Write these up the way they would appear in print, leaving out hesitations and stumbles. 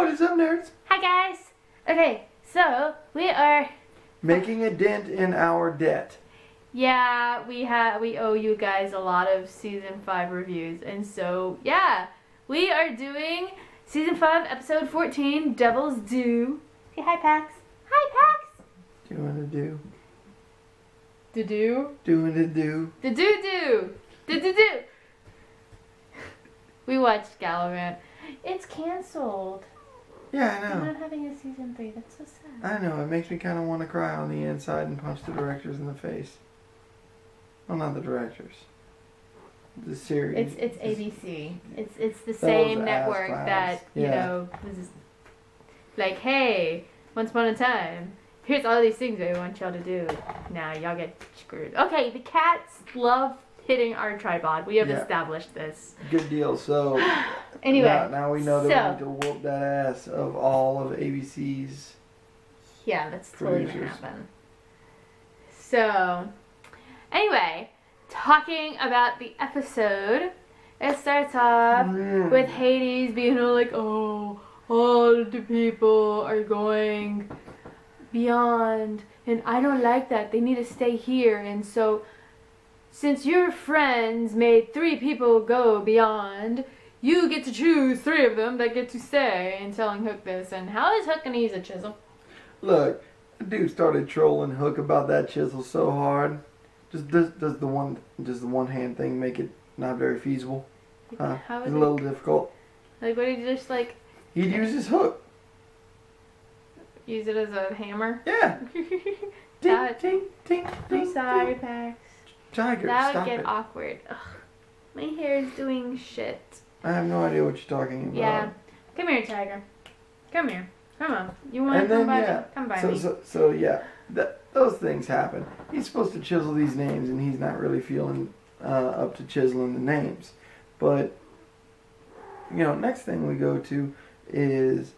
What is up, nerds? Hi guys! Okay, so we are making a dent in our debt. Yeah, we owe you guys a lot of season 5 reviews, and so yeah, we are doing season 5 episode 14, Devil's Due. Say hi, Pax. Hi, Pax. Doing a do. The do. Doing a do. The do. The. We watched Gallivant. It's canceled. Yeah, I know. We're not having a season 3. That's so sad. I know. It makes me kind of want to cry on the inside and punch the directors in the face. Well, not the directors. The series. It's ABC. It's the same network that you know was like, hey, once upon a time, here's all these things I want y'all to do. Now y'all get screwed. Okay, the cats love hitting our tripod. We have established this. Good deal. So anyway, now we know that we need to whoop that ass of all of ABC's. Yeah, that's totally gonna happen. So anyway, talking about the episode, it starts off with Hades being all like, oh, all the people are going beyond, and I don't like that. They need to stay here, and so since your friends made 3 people go beyond, you get to choose 3 of them that get to stay, and telling Hook this. And how is Hook gonna use a chisel? Look, the dude started trolling Hook about that chisel so hard. Does the one hand thing make it not very feasible? Huh? How is it's a little difficult. Like, what did he just like? He'd use his hook. Use it as a hammer? Yeah. Ding, ding, ding, ding. I'm sorry, Pax. Tiger, that stop would get it. awkward. Ugh. My hair is doing shit. I have no idea what you're talking about. Yeah. Come here, Tiger. Come here. Come on. You want to come by me? Come by me. So yeah, those things happen. He's supposed to chisel these names, and he's not really feeling up to chiseling the names. But, you know, next thing we go to is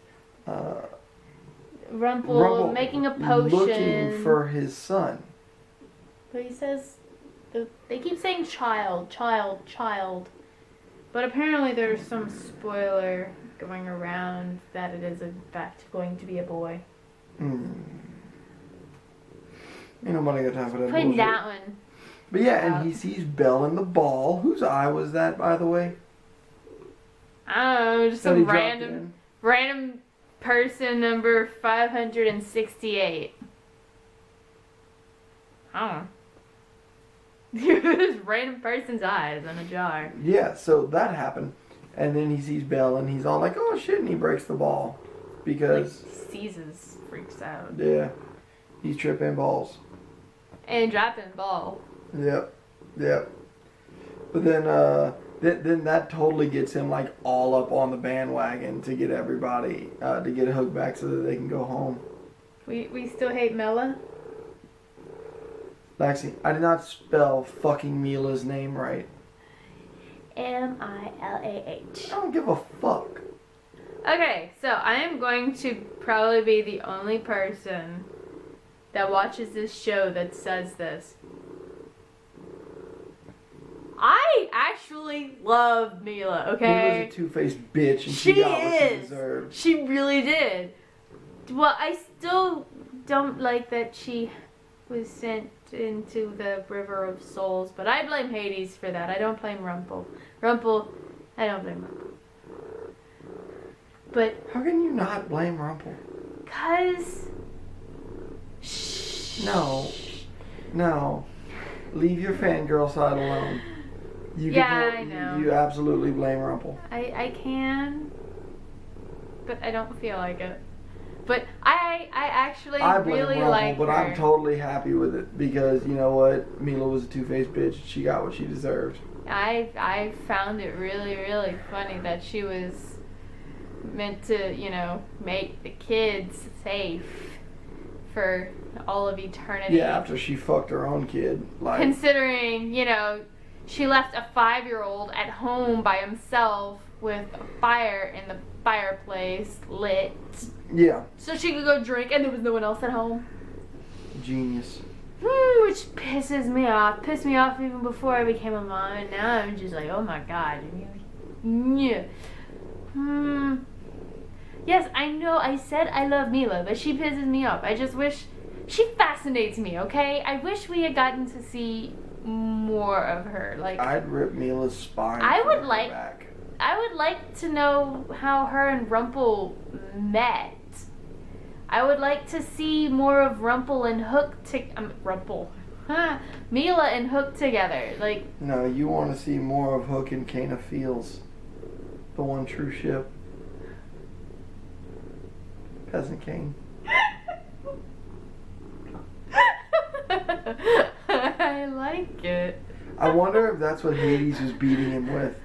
Rumple making a potion. Looking for his son. But he says, they keep saying child. But apparently there's some spoiler going around that it is in fact going to be a boy. Ain't nobody got time for that Putting bullshit. that one. But yeah, and he sees Belle in the ball. Whose eye was that, by the way? I don't know, just some random person number 568. I don't know. This random person's eyes on a jar. Yeah, so that happened. And then he sees Belle and he's all like, oh shit, and he breaks the ball. Because... Like, seizes, freaks out. Yeah. He's tripping balls. And dropping ball. Yep. But then that totally gets him like all up on the bandwagon to get everybody, to get Hook back so that they can go home. We still hate Mela? Lexi, I did not spell fucking Mila's name right. Milah. I don't give a fuck. Okay, so I am going to probably be the only person that watches this show that says this. I actually love Mila, okay? Mila's a two-faced bitch and she got what she deserved. She really did. Well, I still don't like that she was sent into the River of Souls, but I blame Hades for that. I don't blame Rumple. I don't blame Rumple. But how can you not blame Rumple? 'Cause No. Leave your fangirl side alone. I know. You absolutely blame Rumple. I can, but I don't feel like it. But I actually really Rumple, like but her. I'm totally happy with it because you know what? Mila was a two-faced bitch. She got what she deserved. I found it really, really funny that she was meant to, you know, make the kids safe for all of eternity. Yeah, after she fucked her own kid. Like, considering, you know, she left a 5-year-old at home by himself with a fire in the fireplace lit. Yeah. So she could go drink and there was no one else at home. Genius. Which pisses me off. Pissed me off even before I became a mom, and now I'm just like, oh my god. Yeah. Yes, I know I said I love Mila, but she pisses me off. I just wish... She fascinates me, okay? I wish we had gotten to see more of her. Like, I'd rip Mila's spine I from would her like... back. I would like to know how her and Rumple met. I would like to see more of Rumple and Hook Mila and Hook together. Like, no, you want to see more of Hook and Cana Fields, the one true ship. Peasant Kane. I like it. I wonder if that's what Hades was beating him with.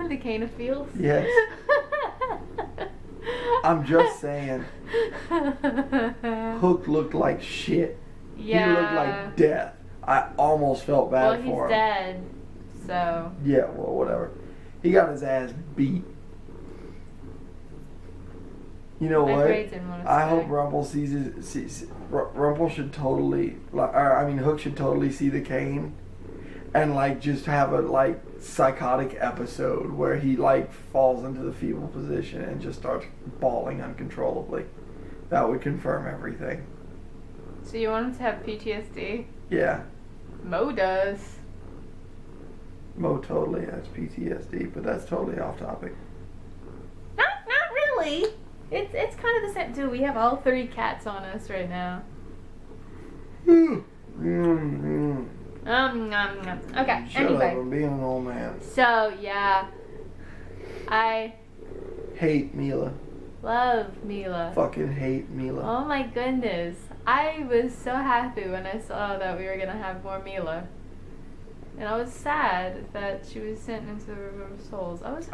The Cana Fields? Yes. I'm just saying. Hook looked like shit. Yeah. He looked like death. I almost felt bad for him. Well, he's dead, so... Yeah, well, whatever. He got his ass beat. You know what? I hope Rumple Rumple should totally... Hook should totally see the cane and, like, just have a, like, psychotic episode where he, like, falls into the fetal position and just starts bawling uncontrollably. That would confirm everything. So you want him to have PTSD? Yeah. Mo does. Mo totally has PTSD, but that's totally off topic. Not really. It's kind of the same. Dude, we have all 3 cats on us right now. Okay, Shut anyway. Up, I'm being an old man. So, yeah. I hate Mila. Love Mila. Fucking hate Mila. Oh my goodness. I was so happy when I saw that we were going to have more Mila. And I was sad that she was sent into the River of Souls. I was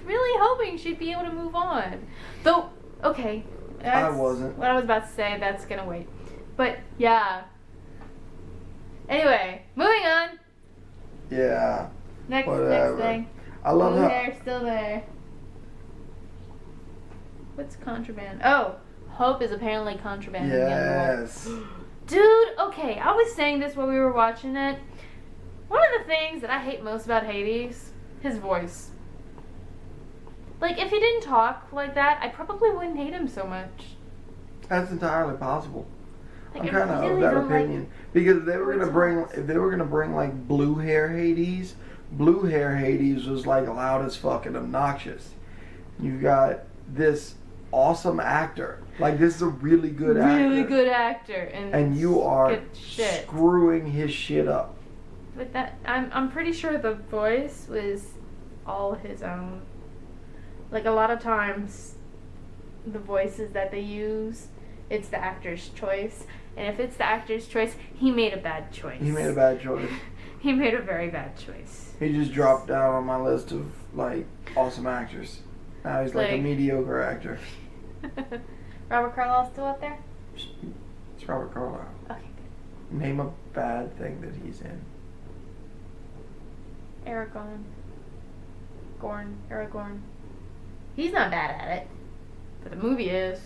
really hoping she'd be able to move on. Though, okay. I wasn't. What I was about to say, that's going to wait. But, yeah. Anyway, moving on. Yeah. Next thing. I love Blue hair still there. What's contraband? Oh, Hope is apparently contraband. Yes. Dude, okay, I was saying this while we were watching it. One of the things that I hate most about Hades, his voice. Like, if he didn't talk like that, I probably wouldn't hate him so much. That's entirely possible. Like, I'm kind of of that opinion because if they were gonna bring like blue hair Hades was like loud as fucking obnoxious. You've got this awesome actor, like this is a really good actor, and you are screwing his shit up. But that I'm pretty sure the voice was all his own. Like a lot of times, the voices that they use, it's the actor's choice. And if it's the actor's choice, he made a bad choice. He made a bad choice. He made a very bad choice. He just dropped down on my list of, like, awesome actors. Now he's like a mediocre actor. Robert Carlyle still up there? It's Robert Carlyle. Okay, good. Name a bad thing that he's in. Aragorn. Aragorn. He's not bad at it. But the movie is.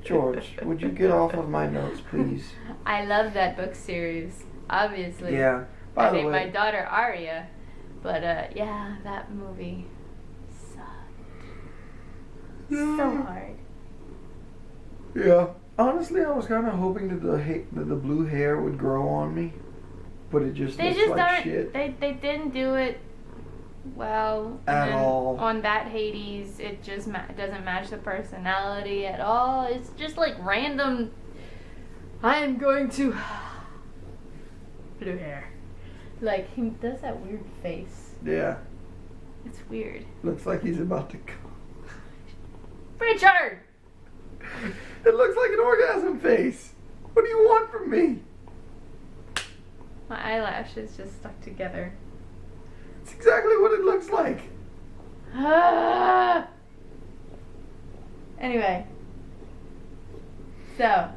George, would you get off of my notes, please? I love that book series, obviously. Yeah. I named my daughter Arya, but yeah, that movie sucked. So hard. Yeah. Honestly, I was kind of hoping that the blue hair would grow on me, but it just looks like shit. They didn't do it well at all. On that Hades, it just doesn't match the personality at all. It's just like random. I'm going to blue hair. Like he does that weird face. Yeah. It's weird. Looks like he's about to come. Richard. It looks like an orgasm face. What do you want from me? My eyelashes just stuck together. It's exactly what it looks like. Anyway. So.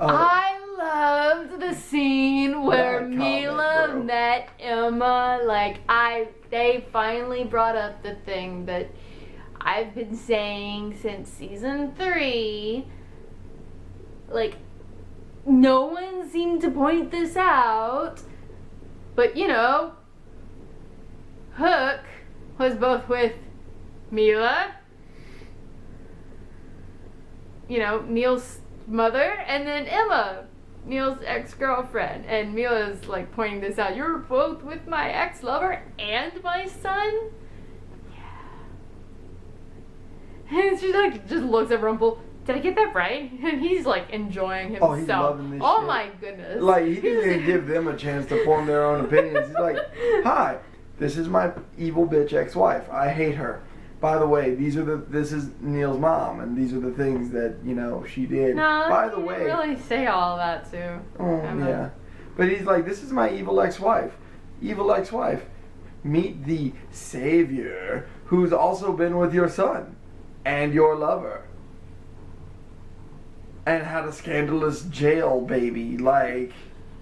I loved the scene where Mila met Emma. Like, they finally brought up the thing that I've been saying since season 3. Like, no one seemed to point this out. But, you know, Hook was both with Mila, you know, Neil's mother, and then Emma, Neil's ex-girlfriend. And Mila's like pointing this out. You're both with my ex-lover and my son? Yeah. And she like just looks at Rumple. Did I get that right? And he's like enjoying himself. Oh, he's loving this Oh shit. my goodness. Like, he didn't even give them a chance to form their own opinions. He's like, hi, this is my evil bitch ex-wife. I hate her. By the way, this is Neil's mom, and these are the things that, you know, she did. No, by the he way, didn't really say all that too. Oh, yeah. But he's like, this is my evil ex-wife. Evil ex-wife. Meet the savior who's also been with your son and your lover. And had a scandalous jail baby, like.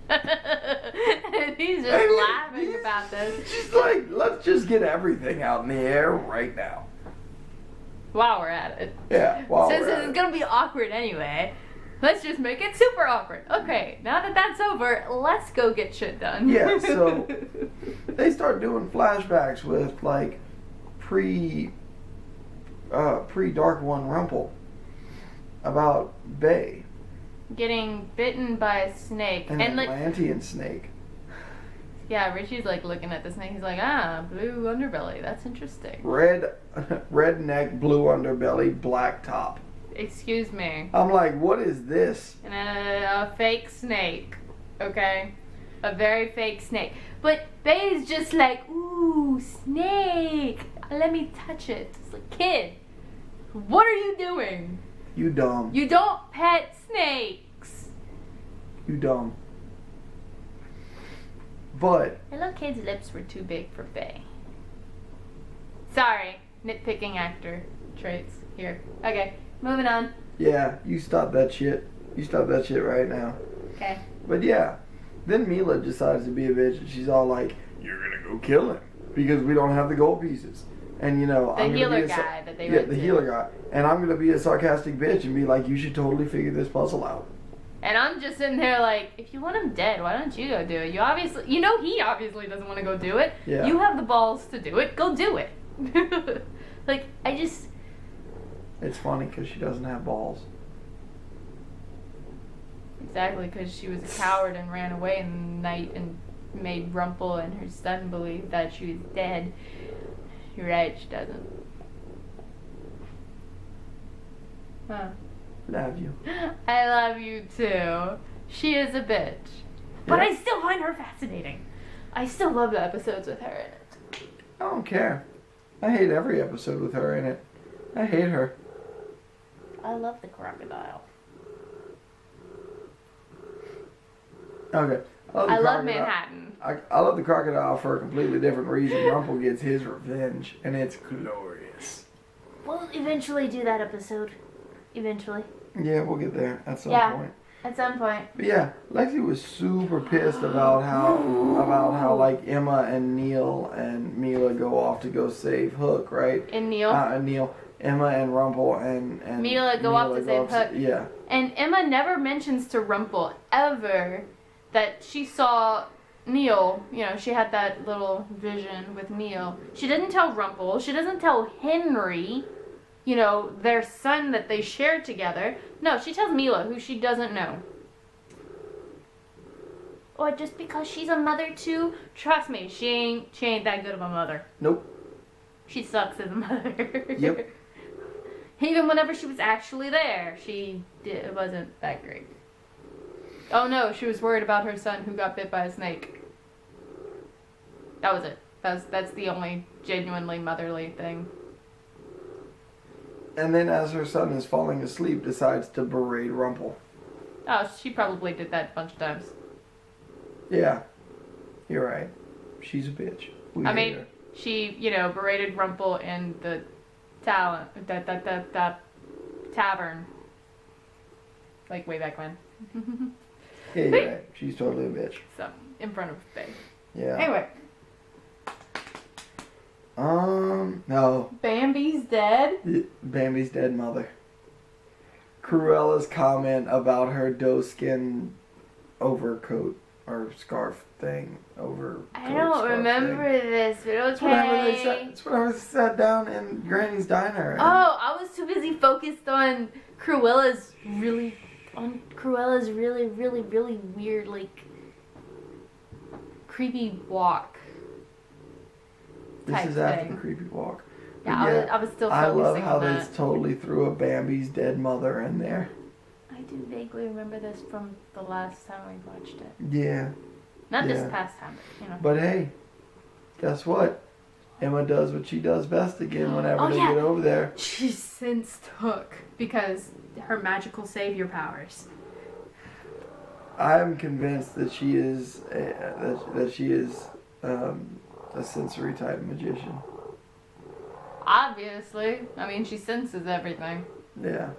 And he's just laughing about this. She's like, let's just get everything out in the air right now. While we're at it. Yeah, Since it's gonna be awkward anyway, let's just make it super awkward. Okay, now that that's over, let's go get shit done. Yeah, so they start doing flashbacks with like pre-Dark One Rumple about Bay. Getting bitten by a snake. An Atlantean snake. Yeah, Richie's like looking at the snake. He's like, blue underbelly. That's interesting. Red neck, blue underbelly, black top. Excuse me. I'm like, what is this? And a fake snake. Okay? A very fake snake. But Bay's just like, ooh, snake. Let me touch it. It's like, kid, what are you doing? You dumb. You don't pet snakes. You dumb. But The little kid's lips were too big for Bay. Sorry, nitpicking actor traits here. Okay, moving on. yeah, you stop that shit. You stop that shit right now. Okay. But yeah, then Mila decides to be a bitch, and she's all like, "You're gonna go kill him because we don't have the gold pieces." And you know, The I'm healer gonna be guy that they yeah, went the to. healer guy, and I'm gonna be a sarcastic bitch and be like, "You should totally figure this puzzle out." And I'm just sitting there like, if you want him dead, why don't you go do it? He obviously doesn't want to go do it. Yeah. You have the balls to do it. Go do it. Like, It's funny because she doesn't have balls. Exactly, because she was a coward and ran away in the night and made Rumple and her son believe that she was dead. You're right, she doesn't. Huh. Love you. I love you too. She is a bitch. But Yeah. I still find her fascinating. I still love the episodes with her in it. I don't care. I hate every episode with her in it. I hate her. I love the crocodile. Okay. I love crocodile. Manhattan. I love the crocodile for a completely different reason. Rumple gets his revenge, and it's glorious. We'll eventually do that episode. Eventually. Yeah, we'll get there at some Yeah. point. At some point. But yeah, Lexi was super pissed about how like Emma and Neil and Mila go off to go save Hook, right? And Neil. Neil, Emma and Rumple and Mila go off to save Hook. Yeah. And Emma never mentions to Rumple ever that she saw Neil. You know, she had that little vision with Neil. She didn't tell Rumple. She doesn't tell Henry, you know, their son that they shared together. No, she tells Mila, who she doesn't know. Or just because she's a mother too? Trust me, she ain't that good of a mother. Nope. She sucks as a mother. Yep. Even whenever she was actually there, it wasn't that great. Oh no, she was worried about her son who got bit by a snake. That was it. That's the only genuinely motherly thing. And then as her son is falling asleep, decides to berate Rumple. Oh, she probably did that a bunch of times. Yeah. You're right. She's a bitch. We hate her. She, you know, berated Rumple in the tavern. Like way back when. Yeah, you're right. She's totally a bitch. So, in front of Faye. Yeah. Anyway. No. Bambi's dead? Bambi's dead mother. Cruella's comment about her doe skin overcoat or scarf thing over. I don't remember this, but okay. That's when I was sat down in Granny's diner. Oh, I was too busy focused on Cruella's really, really weird, like, creepy walk. This is after the creepy walk. Yeah, I was still focusing on that. I love how they totally threw a Bambi's dead mother in there. I do vaguely remember this from the last time we watched it. Yeah. Not this past time, but, you know. But hey, guess what? Emma does what she does best again whenever they get over there. She sensed Hook because her magical savior powers. I'm convinced that she is a sensory type magician. Obviously. I mean, she senses everything. Yeah.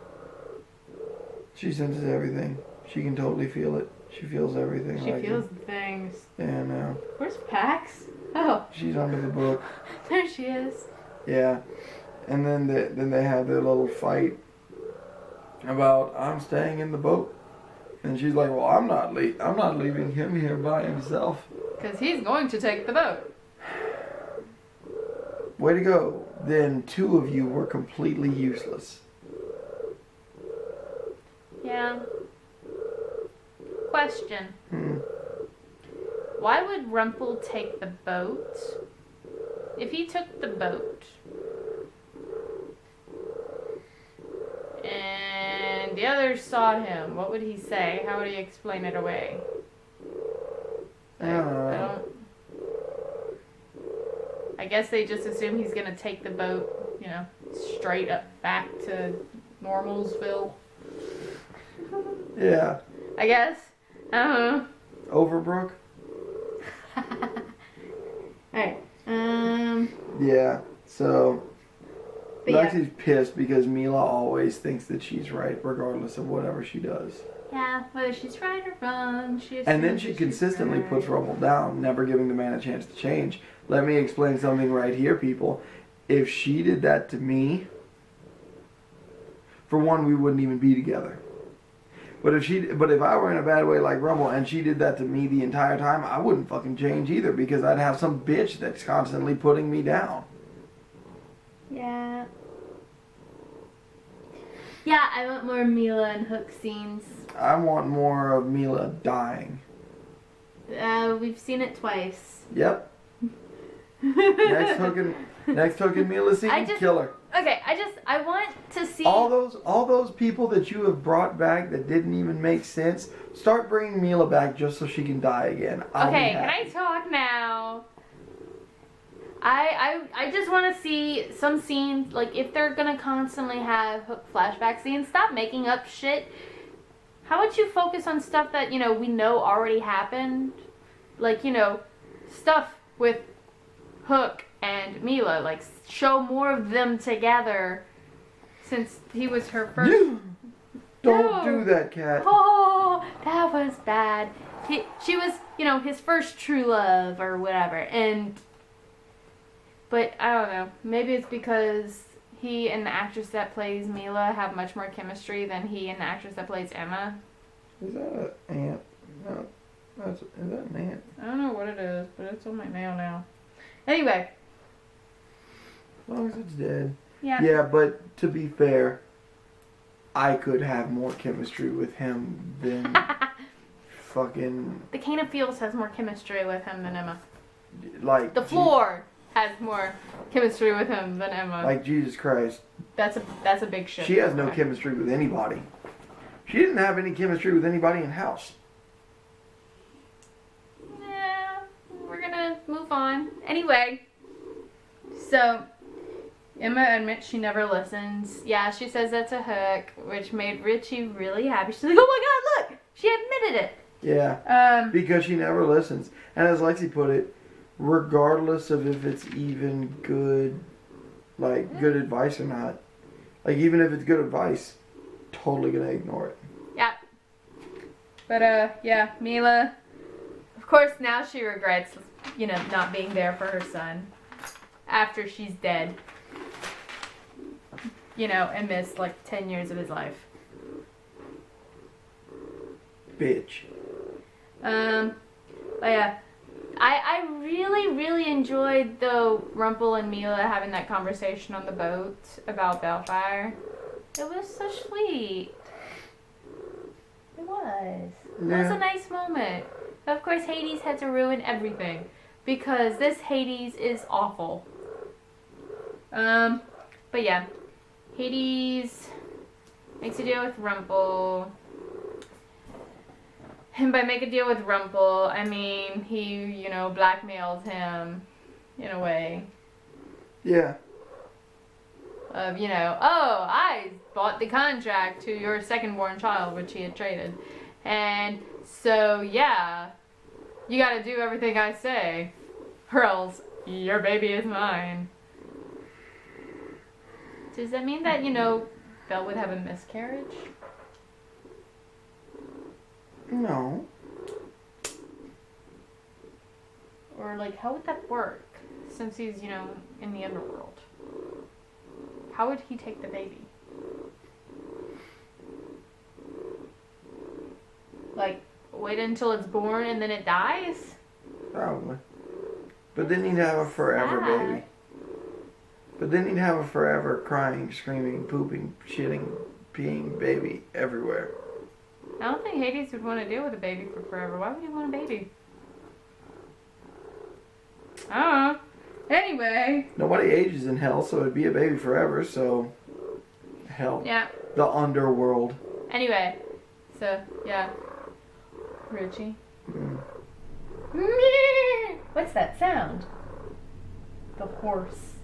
She senses everything. She can totally feel it. She feels everything. She feels things. Yeah, I know. Where's Pax? Oh. She's under the book. There she is. Yeah. And then they have their little fight about, I'm staying in the boat. And she's like, well, I'm not leaving him here by himself. Because he's going to take the boat. Way to go. Then 2 of you were completely useless. Yeah. Question. Why would Rumple take the boat? If he took the boat and the others saw him, what would he say? How would he explain it away? I guess they just assume he's gonna take the boat, you know, straight up back to Normalsville. Yeah. I guess. I don't know. Overbrook? Alright. Yeah, so But Lexi's pissed because Mila always thinks that she's right regardless of whatever she does. Yeah, whether she's right or wrong, and then she consistently puts Rumble down, never giving the man a chance to change. Let me explain something right here, people. If she did that to me, for one, we wouldn't even be together. But if I were in a bad way like Rumble and she did that to me the entire time, I wouldn't fucking change either because I'd have some bitch that's constantly putting me down. Yeah. Yeah, I want more Mila and Hook scenes. I want more of Mila dying. We've seen it twice. Yep. Next Hook and Mila scene, kill her. Okay, I want to see all those people that you have brought back that didn't even make sense. Start bringing Mila back just so she can die again. Okay, can I talk now? I just want to see some scenes, like if they're gonna constantly have Hook flashback scenes, stop making up shit. How about you focus on stuff that, you know, we know already happened? Like, you know, stuff with Hook and Mila, like show more of them together since he was her first. Don't do that, Cat. Oh, that was bad. She was, you know, his first true love or whatever, but I don't know. Maybe it's because he and the actress that plays Mila have much more chemistry than he and the actress that plays Emma. Is that an ant? No, is that an ant? I don't know what it is, but it's on my nail now. Anyway. As long as it's dead. Yeah. Yeah, but to be fair, I could have more chemistry with him than fucking... The Cane of Fields has more chemistry with him than Emma. Like... The floor has more chemistry with him than Emma. Like, Jesus Christ. That's a big shit. She has no chemistry with anybody. She didn't have any chemistry with anybody in house. Yeah, we're gonna move on. Anyway, so Emma admits she never listens. Yeah, she says that to Hook, which made Richie really happy. She's like, oh my god, look! She admitted it. Yeah. Because she never listens. And as Lexi put it, regardless of if it's even good, like, good advice or not, like, even if it's good advice, totally gonna ignore it. Yeah. But, yeah, Mila, of course, now she regrets, you know, not being there for her son after she's dead. You know, and missed, like, 10 years of his life. Bitch. But yeah, I really, really enjoyed though Rumple and Mila having that conversation on the boat about Balefire. It was so sweet. It was. It was a nice moment. But of course, Hades had to ruin everything because this Hades is awful. But yeah, Hades makes a deal with Rumple. And by make a deal with Rumple, I mean he, blackmails him in a way. Yeah. Of, I bought the contract to your second-born child, which he had traded. And so, yeah, you gotta do everything I say, or else your baby is mine. Does that mean that, Belle would have a miscarriage? No. Or, how would that work? Since he's, in the underworld. How would he take the baby? Wait until it's born and then it dies? Probably. But then he'd have a forever baby. But then he'd have a forever crying, screaming, pooping, shitting, peeing baby everywhere. I don't think Hades would want to deal with a baby for forever. Why would he want a baby? I don't know. Anyway. Nobody ages in hell, so it'd be a baby forever, so... Hell. Yeah. The underworld. Anyway. So, yeah. Richie. Mm. What's that sound? The horse.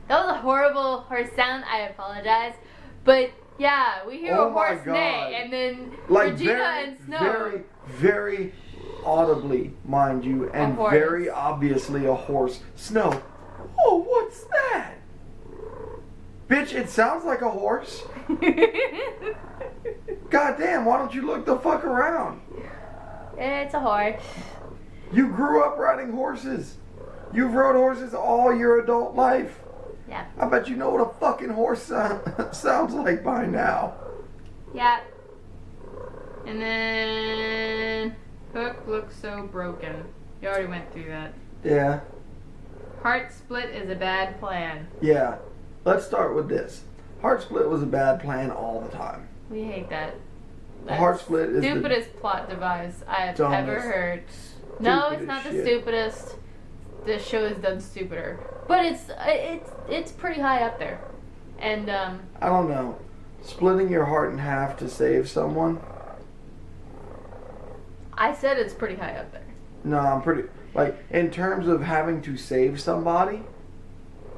That was a horrible horse sound. I apologize. But, yeah, we hear a horse neigh, and then Regina and Snow... Very, very audibly, mind you, and very obviously a horse. Snow, oh, what's that? Bitch, it sounds like a horse. Goddamn, why don't you look the fuck around? It's a horse. You grew up riding horses. You've rode horses all your adult life. Yeah. I bet you know what a fucking horse sounds like by now. Yeah. And then Hook looks so broken. You already went through that. Yeah. Heart split is a bad plan. Yeah. Let's start with this. Heart split was a bad plan all the time. We hate that. The heart split is the stupidest plot device I've ever heard. No, it's not the stupidest. This show is done stupider, but it's pretty high up there. And I don't know. Splitting your heart in half to save someone. I said it's pretty high up there. No, I'm pretty in terms of having to save somebody.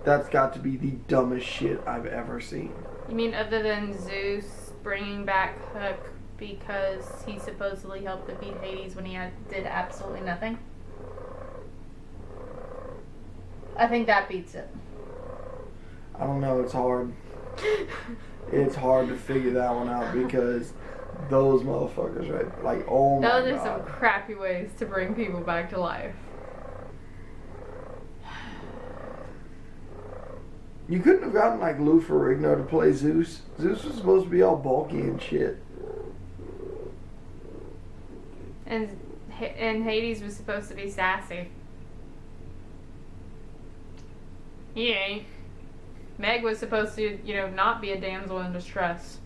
That's got to be the dumbest shit I've ever seen. You mean other than Zeus bringing back Hook because he supposedly helped defeat Hades when he did absolutely nothing? I think that beats it. I don't know, it's hard. It's hard to figure that one out because those motherfuckers, right? Oh my God. Those are some crappy ways to bring people back to life. You couldn't have gotten Lou Ferrigno to play Zeus. Zeus was supposed to be all bulky and shit. And Hades was supposed to be sassy. He ain't. Meg was supposed to, not be a damsel in distress.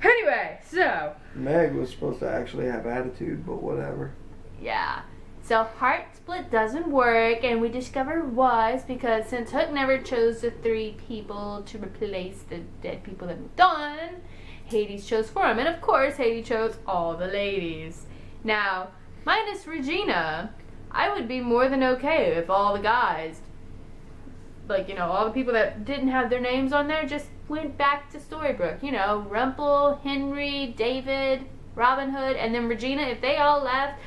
Anyway, so. Meg was supposed to actually have attitude, but whatever. Yeah. So heart split doesn't work, and we discover why. It's because since Hook never chose the 3 people to replace the dead people that moved on, Hades chose for him. And of course, Hades chose all the ladies. Now, minus Regina, I would be more than okay if all the guys, all the people that didn't have their names on there just went back to Storybrooke. Rumple, Henry, David, Robin Hood, and then Regina, if they all left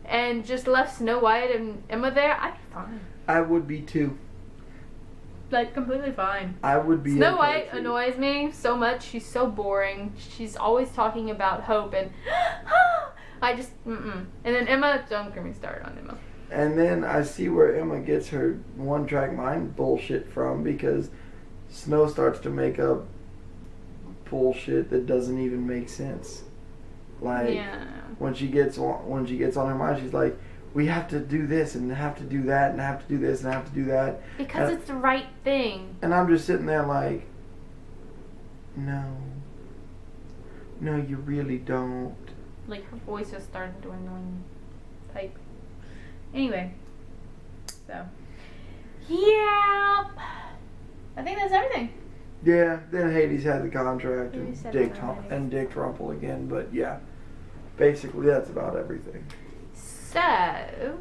and just left Snow White and Emma there, I'd be fine. I would be too. Completely fine. I would be Snow White annoys me so much. She's so boring. She's always talking about hope and I just, And then Emma, don't get me started on Emma. And then I see where Emma gets her one-track mind bullshit from because Snow starts to make up bullshit that doesn't even make sense. Like when she gets on her mind, she's like, we have to do this and have to do that and have to do this and have to do that because it's the right thing. And I'm just sitting there like, no, you really don't. Like her voice just started to annoying type. Anyway, so yeah, I think that's everything. Yeah, then Hades had the contract and Dick Rumple again, but yeah, basically that's about everything. So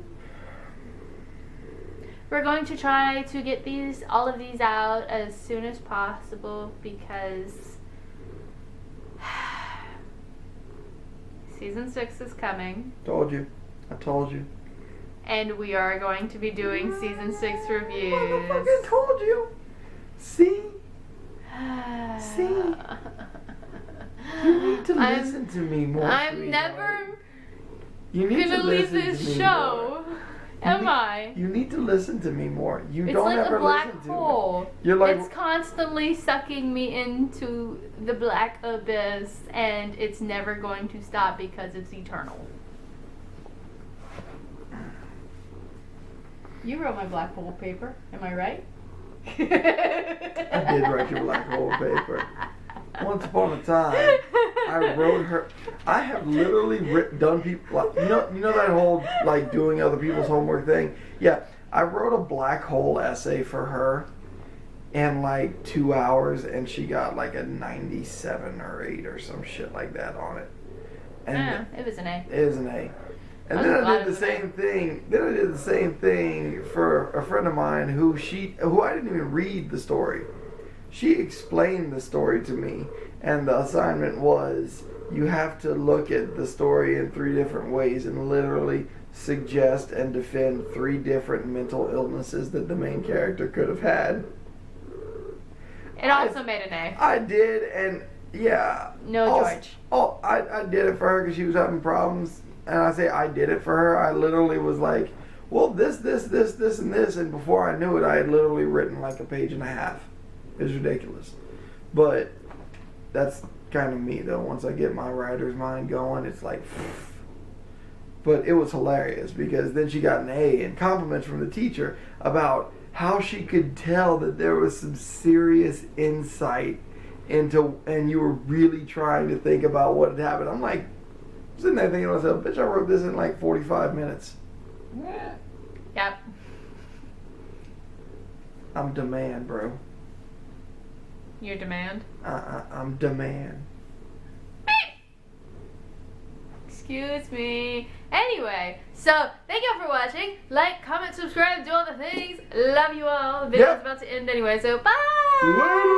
we're going to try to get all of these out as soon as possible because season 6 is coming. I told you. And we are going to be doing season 6 reviews. I fucking told you. See? You need to listen to me more. I'm never gonna leave this show. You need to listen to me more. You don't like ever a black listen to hole. me. You're like, it's constantly sucking me into the black abyss, and it's never going to stop because it's eternal. You wrote my black hole paper, am I right? I did write your black hole paper. Once upon a time, I wrote her. I have literally done people. Like, you know that whole like doing other people's homework thing. Yeah, I wrote a black hole essay for her in like 2 hours, and she got like a 97 or 8 or some shit like that on it. And it was an A. It was an A. And then I did the same thing. Then I did the same thing for a friend of mine who I didn't even read the story. She explained the story to me, and the assignment was you have to look at the story in 3 different ways and literally suggest and defend 3 different mental illnesses that the main character could have had. It also made an A. I did, and yeah. No, George. I did it for her because she was having problems. And I say I did it for her. I literally was like, well, this, and this. And before I knew it, I had literally written like a page and a half. It was ridiculous. But that's kind of me, though. Once I get my writer's mind going, it's like... But it was hilarious because then she got an A and compliments from the teacher about how she could tell that there was some serious insight into... And you were really trying to think about what had happened. I'm like... sitting there thinking to myself, bitch, I wrote this in like 45 minutes. Yep. I'm demand, bro. Your demand? I'm demand. Excuse me. Anyway, so thank you all for watching. Like, comment, subscribe, do all the things. Love you all. The video's about to end anyway, so bye! Later.